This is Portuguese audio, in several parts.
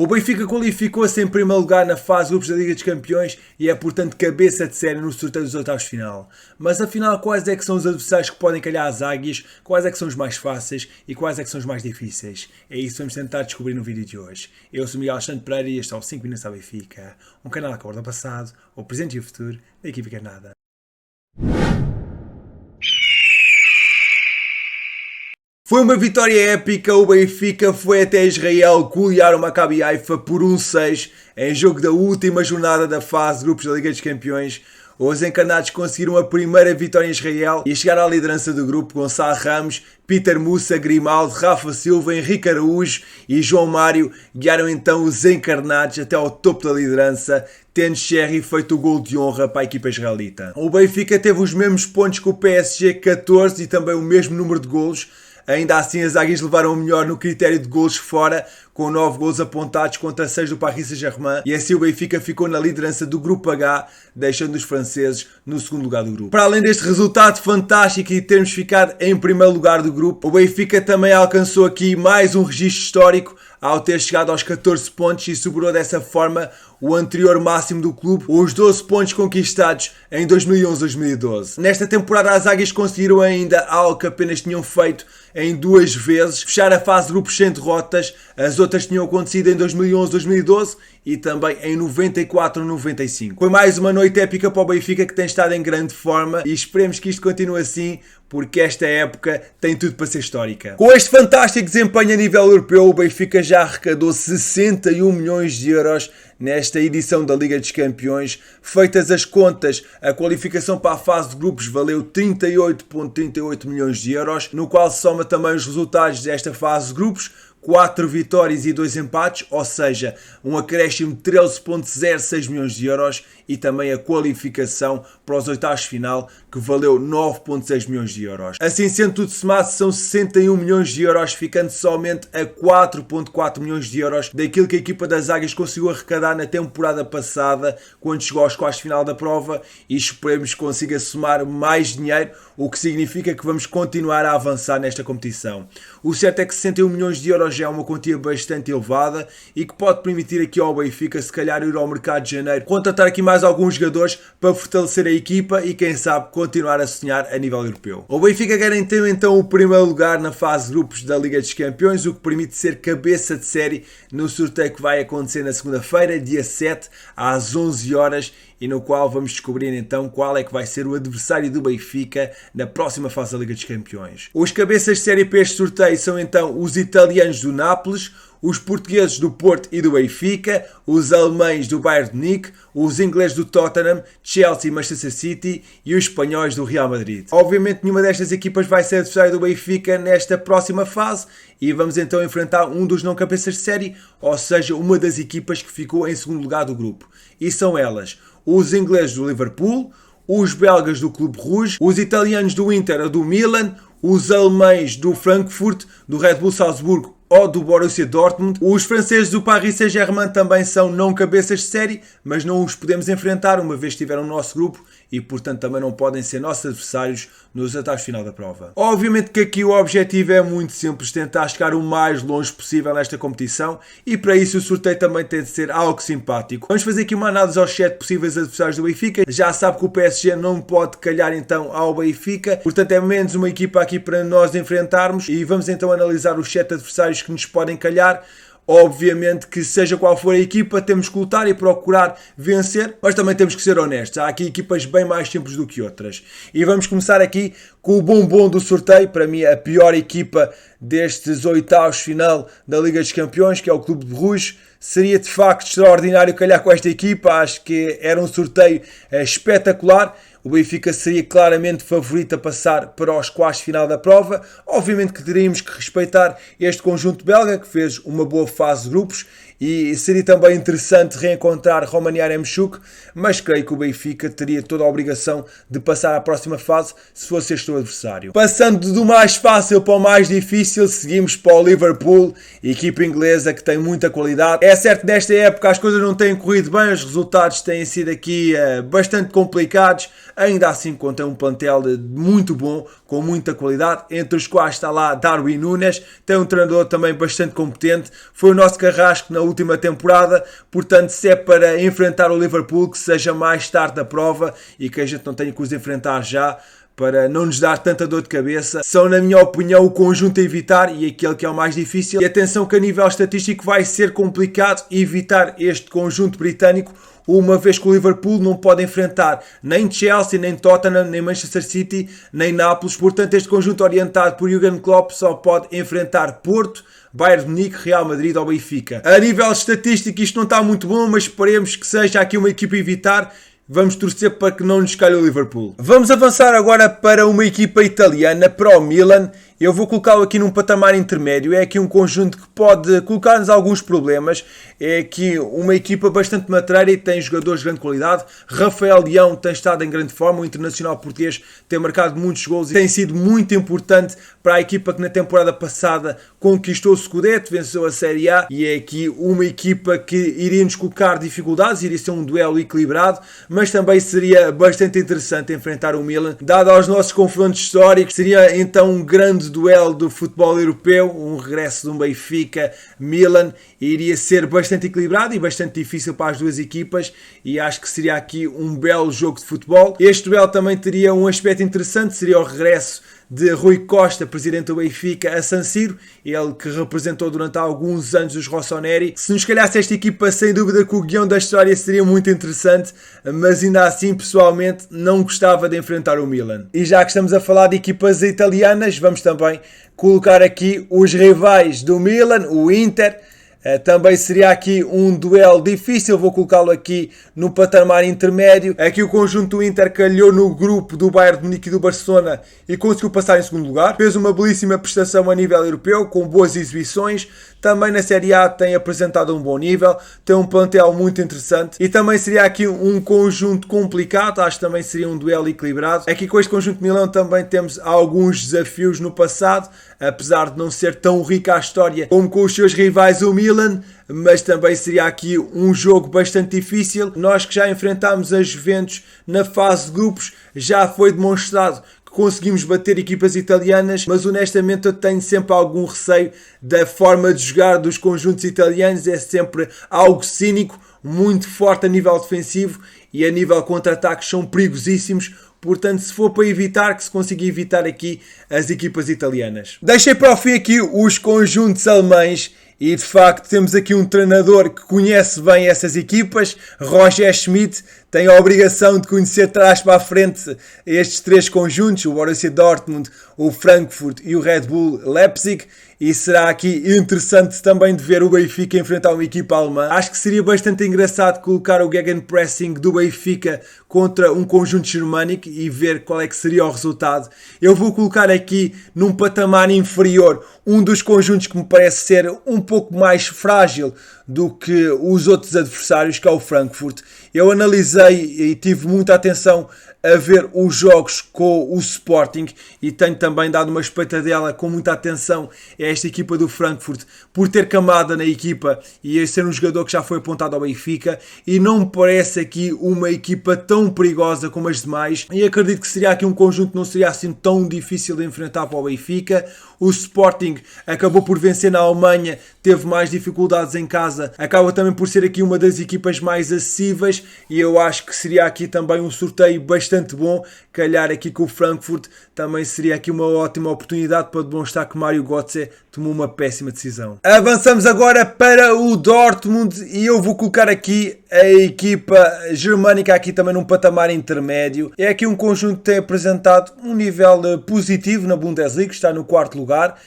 O Benfica qualificou-se em primeiro lugar na fase de grupos da Liga dos Campeões e é portanto cabeça de série no sorteio dos oitavos de final. Mas afinal, quais é que são os adversários que podem calhar às águias, quais é que são os mais fáceis e quais é que são os mais difíceis? É isso que vamos tentar descobrir no vídeo de hoje. Eu sou Miguel Alexandre Pereira e este é o 5 Minutos ao Benfica, um canal que aborda o passado, o presente e o futuro da equipe encarnada. Foi uma vitória épica, o Benfica foi até Israel golear o Maccabi Haifa por 1-6 em jogo da última jornada da fase de grupos da Liga dos Campeões. Os encarnados conseguiram a primeira vitória em Israel e chegaram à liderança do grupo. Gonçalo Ramos, Peter Musa, Grimaldo, Rafa Silva, Henrique Araújo e João Mário guiaram então os encarnados até ao topo da liderança, tendo Cherry feito o gol de honra para a equipa israelita. O Benfica teve os mesmos pontos que o PSG, 14, e também o mesmo número de golos. Ainda assim, as águias levaram o melhor no critério de golos fora, com 9 golos apontados contra 6 do Paris Saint-Germain, e assim o Benfica ficou na liderança do grupo H, deixando os franceses no segundo lugar do grupo. Para além deste resultado fantástico e termos ficado em primeiro lugar do grupo, o Benfica também alcançou aqui mais um registro histórico ao ter chegado aos 14 pontos e superou dessa forma o anterior máximo do clube, os 12 pontos conquistados em 2011-2012. Nesta temporada as águias conseguiram ainda algo que apenas tinham feito em 2 vezes, fechar a fase de grupos sem derrotas. As outras tinham acontecido em 2011-2012 e também em 94-95. Foi mais uma noite épica para o Benfica, que tem estado em grande forma, e esperemos que isto continue assim, porque esta época tem tudo para ser histórica. Com este fantástico desempenho a nível europeu, o Benfica já arrecadou 61 milhões de euros nesta edição da Liga dos Campeões. Feitas as contas, a qualificação para a fase de grupos valeu 38,38 milhões de euros, no qual se soma também os resultados desta fase de grupos, 4 vitórias e 2 empates, ou seja, um acréscimo de 13,06 milhões de euros, e também a qualificação para os oitavos de final, que valeu 9,6 milhões de euros. Assim sendo, tudo somado são 61 milhões de euros, ficando somente a 4,4 milhões de euros daquilo que a equipa das águias conseguiu arrecadar na temporada passada, quando chegou aos quartos de final da prova, e esperemos que consiga somar mais dinheiro, o que significa que vamos continuar a avançar nesta competição. O certo é que 61 milhões de euros já é uma quantia bastante elevada e que pode permitir aqui ao Benfica, se calhar, ir ao mercado de janeiro, contratar aqui mais alguns jogadores para fortalecer a equipa e, quem sabe, continuar a sonhar a nível europeu. O Benfica garantiu então o primeiro lugar na fase de grupos da Liga dos Campeões, o que permite ser cabeça de série no sorteio que vai acontecer na segunda-feira, dia 7, às 11 horas, e no qual vamos descobrir então qual é que vai ser o adversário do Benfica na próxima fase da Liga dos Campeões. Os cabeças de série para este sorteio são então os italianos do Nápoles, os portugueses do Porto e do Benfica, os alemães do Bayern de Munique, os ingleses do Tottenham, Chelsea e Manchester City e os espanhóis do Real Madrid. Obviamente nenhuma destas equipas vai ser adversário do Benfica nesta próxima fase e vamos então enfrentar um dos não cabeças de série, ou seja, uma das equipas que ficou em segundo lugar do grupo. E são elas: os ingleses do Liverpool, os belgas do Clube Rouge, os italianos do Inter ou do Milan, os alemães do Frankfurt, do Red Bull Salzburgo ou do Borussia Dortmund. Os franceses do Paris Saint-Germain também são não cabeças de série, mas não os podemos enfrentar uma vez que estiveram no nosso grupo e, portanto, também não podem ser nossos adversários nos oitavos de final da prova. Obviamente que aqui o objetivo é muito simples, tentar chegar o mais longe possível nesta competição, e para isso o sorteio também tem de ser algo simpático. Vamos fazer aqui uma análise aos 7 possíveis adversários do Benfica. Já sabe que o PSG não pode calhar então ao Benfica, portanto é menos uma equipa aqui para nós enfrentarmos, e vamos então analisar os 7 adversários que nos podem calhar. Obviamente que seja qual for a equipa, temos que lutar e procurar vencer, mas também temos que ser honestos. Há aqui equipas bem mais simples do que outras. E vamos começar aqui com o bombom do sorteio, para mim a pior equipa destes oitavos de final da Liga dos Campeões, que é o Clube de Rouge. Seria de facto extraordinário calhar com esta equipa, acho que era um sorteio espetacular. O Benfica seria claramente favorito a passar para os quartos de final da prova. Obviamente que teríamos que respeitar este conjunto belga, que fez uma boa fase de grupos, e seria também interessante reencontrar Roman Yaremchuk, mas creio que o Benfica teria toda a obrigação de passar à próxima fase se fosse este o adversário. Passando do mais fácil para o mais difícil, seguimos para o Liverpool, equipa inglesa que tem muita qualidade. É certo que nesta época as coisas não têm corrido bem, os resultados têm sido aqui bastante complicados. Ainda assim contém um plantel muito bom, com muita qualidade, entre os quais está lá Darwin Núñez, tem um treinador também bastante competente, foi o nosso carrasco na última temporada, portanto se é para enfrentar o Liverpool, que seja mais tarde da prova e que a gente não tenha que os enfrentar já, para não nos dar tanta dor de cabeça. São, na minha opinião, o conjunto a evitar e aquele que é o mais difícil. E atenção que a nível estatístico vai ser complicado evitar este conjunto britânico, uma vez que o Liverpool não pode enfrentar nem Chelsea, nem Tottenham, nem Manchester City, nem Nápoles. Portanto, este conjunto orientado por Jürgen Klopp só pode enfrentar Porto, Bayern de Munique, Real Madrid ou Benfica. A nível estatístico isto não está muito bom, mas esperemos que seja aqui uma equipa a evitar. Vamos torcer para que não nos calhe o Liverpool. Vamos avançar agora para uma equipa italiana, para o Milan. Eu vou colocá-lo aqui num patamar intermédio. É aqui um conjunto que pode colocar-nos alguns problemas. É aqui uma equipa bastante matreira e tem jogadores de grande qualidade. Rafael Leão tem estado em grande forma. O internacional português tem marcado muitos gols e tem sido muito importante para a equipa que na temporada passada conquistou o Scudetto, venceu a Série A. E é aqui uma equipa que iria nos colocar dificuldades, iria ser um duelo equilibrado, mas também seria bastante interessante enfrentar o Milan. Dado aos nossos confrontos históricos, seria então um grande duelo do futebol europeu, um regresso de um Benfica-Milan, iria ser bastante equilibrado e bastante difícil para as duas equipas e acho que seria aqui um belo jogo de futebol. Este duelo também teria um aspecto interessante, seria o regresso de Rui Costa, presidente do Benfica, a San Siro, ele que representou durante alguns anos os Rossoneri. Se nos calhasse esta equipa, sem dúvida que o guião da história seria muito interessante, mas ainda assim, pessoalmente, não gostava de enfrentar o Milan. E já que estamos a falar de equipas italianas, vamos também colocar aqui os rivais do Milan, o Inter. Também seria aqui um duelo difícil, vou colocá-lo aqui no patamar intermédio. Aqui o conjunto do Inter calhou no grupo do Bayern de Munique e do Barcelona e conseguiu passar em segundo lugar. Fez uma belíssima prestação a nível europeu, com boas exibições. Também na Série A tem apresentado um bom nível, tem um plantel muito interessante e também seria aqui um conjunto complicado, acho que também seria um duelo equilibrado. Aqui com este conjunto de Milão também temos alguns desafios no passado, apesar de não ser tão rica a história como com os seus rivais o Milan, mas também seria aqui um jogo bastante difícil. Nós que já enfrentámos a Juventus na fase de grupos, já foi demonstrado conseguimos bater equipas italianas, mas honestamente eu tenho sempre algum receio da forma de jogar dos conjuntos italianos, é sempre algo cínico, muito forte a nível defensivo e a nível contra-ataques são perigosíssimos, portanto se for para evitar, que se consiga evitar aqui as equipas italianas. Deixei para o fim aqui os conjuntos alemães. E de facto temos aqui um treinador que conhece bem essas equipas, Roger Schmidt, tem a obrigação de conhecer de trás para a frente estes três conjuntos, o Borussia Dortmund, o Frankfurt e o Red Bull Leipzig, e será aqui interessante também de ver o Benfica enfrentar uma equipa alemã. Acho que seria bastante engraçado colocar o gegenpressing do Benfica contra um conjunto germânico e ver qual é que seria o resultado. Eu vou colocar aqui num patamar inferior um dos conjuntos que me parece ser um pouco mais frágil do que os outros adversários, que é o Frankfurt. Eu analisei e tive muita atenção a ver os jogos com o Sporting e tenho também dado uma espreitadela com muita atenção a esta equipa do Frankfurt por ter camada na equipa e ser um jogador que já foi apontado ao Benfica e não me parece aqui uma equipa tão perigosa como as demais e acredito que seria aqui um conjunto que não seria assim tão difícil de enfrentar para o Benfica. O Sporting acabou por vencer na Alemanha, teve mais dificuldades em casa, acaba também por ser aqui uma das equipas mais acessíveis e eu acho que seria aqui também um sorteio bastante bom, calhar aqui com o Frankfurt também seria aqui uma ótima oportunidade para demonstrar que Mário Götze tomou uma péssima decisão. Avançamos agora para o Dortmund e eu vou colocar aqui a equipa germânica aqui também num patamar intermédio. É aqui um conjunto que tem apresentado um nível positivo na Bundesliga, está no quarto lugar.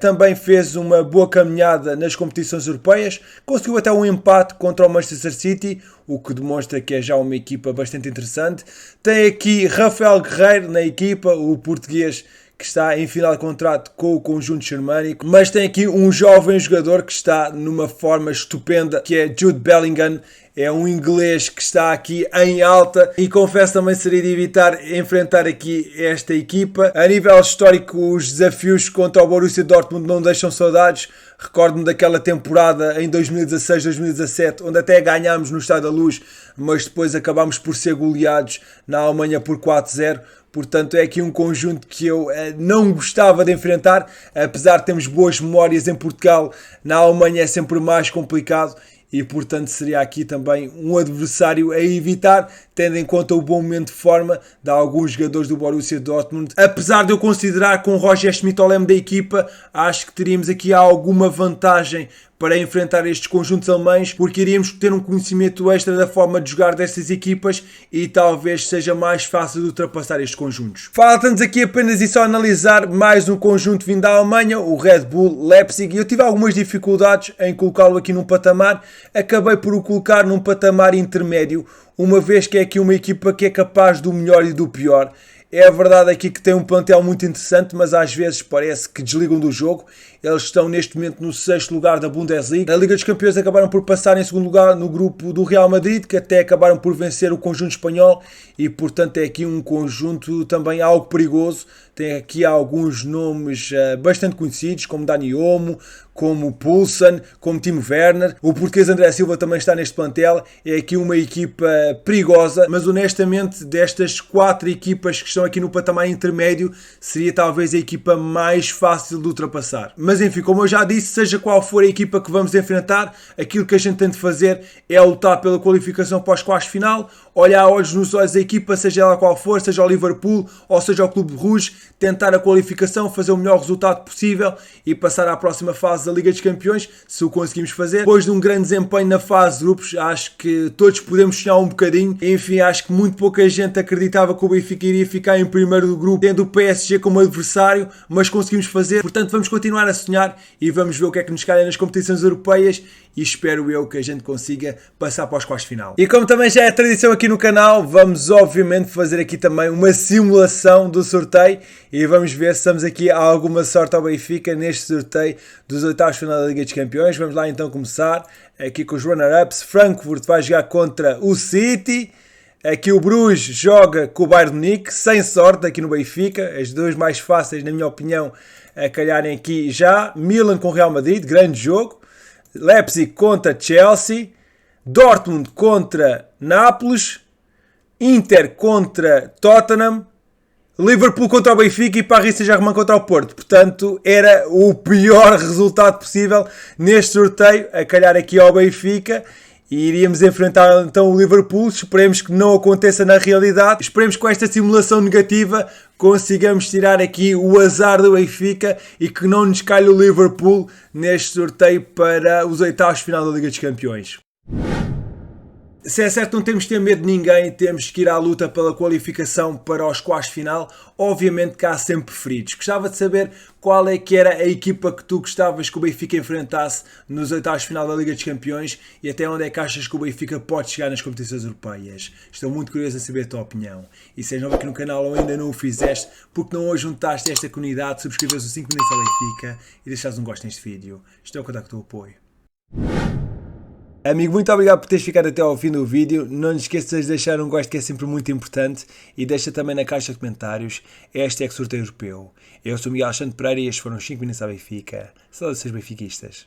Também fez uma boa caminhada nas competições europeias, conseguiu até um empate contra o Manchester City, o que demonstra que é já uma equipa bastante interessante. Tem aqui Rafael Guerreiro na equipa, o português que está em final de contrato com o conjunto germânico, mas tem aqui um jovem jogador que está numa forma estupenda, que é Jude Bellingham. É um inglês que está aqui em alta e confesso também seria de evitar enfrentar aqui esta equipa. A nível histórico, os desafios contra o Borussia Dortmund não deixam saudades. Recordo-me daquela temporada em 2016-2017, onde até ganhámos no Estádio da Luz, mas depois acabámos por ser goleados na Alemanha por 4-0. portanto é aqui um conjunto que eu não gostava de enfrentar, apesar de termos boas memórias em Portugal, na Alemanha é sempre mais complicado. E portanto seria aqui também um adversário a evitar, tendo em conta o bom momento de forma de alguns jogadores do Borussia Dortmund. Apesar de eu considerar com o Roger Schmidt ao leme da equipa, acho que teríamos aqui alguma vantagem para enfrentar estes conjuntos alemães, porque iríamos ter um conhecimento extra da forma de jogar destas equipas e talvez seja mais fácil de ultrapassar estes conjuntos. Falta-nos aqui apenas e só analisar mais um conjunto vindo da Alemanha, o Red Bull Leipzig, e eu tive algumas dificuldades em colocá-lo aqui num patamar, acabei por o colocar num patamar intermédio, uma vez que é aqui uma equipa que é capaz do melhor e do pior. É verdade aqui que tem um plantel muito interessante, mas às vezes parece que desligam do jogo. Eles estão neste momento no 6º lugar da Bundesliga. Na Liga dos Campeões acabaram por passar em 2º lugar no grupo do Real Madrid, que até acabaram por vencer o conjunto espanhol e portanto é aqui um conjunto também algo perigoso. Tem aqui alguns nomes bastante conhecidos, como Dani Olmo, como Poulsen, como Timo Werner. O português André Silva também está neste plantel. É aqui uma equipa perigosa, mas honestamente destas 4 equipas que estão aqui no patamar intermédio, seria talvez a equipa mais fácil de ultrapassar. Mas enfim, como eu já disse, seja qual for a equipa que vamos enfrentar, aquilo que a gente tem de fazer é lutar pela qualificação para os quartos de final, olhar olhos nos olhos da equipa, seja ela qual for, seja o Liverpool ou seja o Clube Rouge, tentar a qualificação, fazer o melhor resultado possível e passar à próxima fase da Liga dos Campeões, se o conseguimos fazer. Depois de um grande desempenho na fase de grupos, acho que todos podemos sonhar um bocadinho. Enfim, acho que muito pouca gente acreditava que o Benfica iria ficar em primeiro do grupo, tendo o PSG como adversário, mas conseguimos fazer. Portanto, vamos continuar a sonhar e vamos ver o que é que nos calha nas competições europeias e espero eu que a gente consiga passar para os quartos de final. E como também já é tradição aqui no canal, vamos obviamente fazer aqui também uma simulação do sorteio e vamos ver se estamos aqui a alguma sorte ao Benfica neste sorteio dos oitavos de final da Liga dos Campeões. Vamos lá então começar aqui com os runner-ups. Frankfurt vai jogar contra o City. Aqui o Bruges joga com o Bayern de Munique, sem sorte aqui no Benfica, as duas mais fáceis na minha opinião a calharem aqui já. Milan com o Real Madrid, grande jogo. Leipzig contra Chelsea, Dortmund contra Nápoles, Inter contra Tottenham, Liverpool contra o Benfica e Paris Saint-Germain contra o Porto. Portanto, era o pior resultado possível neste sorteio, a calhar aqui ao Benfica. E iríamos enfrentar então o Liverpool. Esperemos que não aconteça na realidade. Esperemos que com esta simulação negativa consigamos tirar aqui o azar do Benfica e que não nos calhe o Liverpool neste sorteio para os oitavos de final da Liga dos Campeões. Se é certo, não temos de ter medo de ninguém, temos que ir à luta pela qualificação para os quartos de final. Obviamente que há sempre preferidos. Gostava de saber qual é que era a equipa que tu gostavas que o Benfica enfrentasse nos oitavos de final da Liga dos Campeões e até onde é que achas que o Benfica pode chegar nas competições europeias. Estou muito curioso em saber a tua opinião. E se és novo aqui no canal ou ainda não o fizeste, porque não hoje juntaste a esta comunidade, subscreves os 5 minutos ao Benfica e deixares um gosto neste vídeo. Estou a contar com o teu apoio. Amigo, muito obrigado por teres ficado até ao fim do vídeo. Não te esqueças de deixar um gosto, que é sempre muito importante, e deixa também na caixa de comentários #sorteio europeu. Eu sou Miguel Alexandre Pereira e estes foram os 5 minutos à Benfica. Saudações benfiquistas.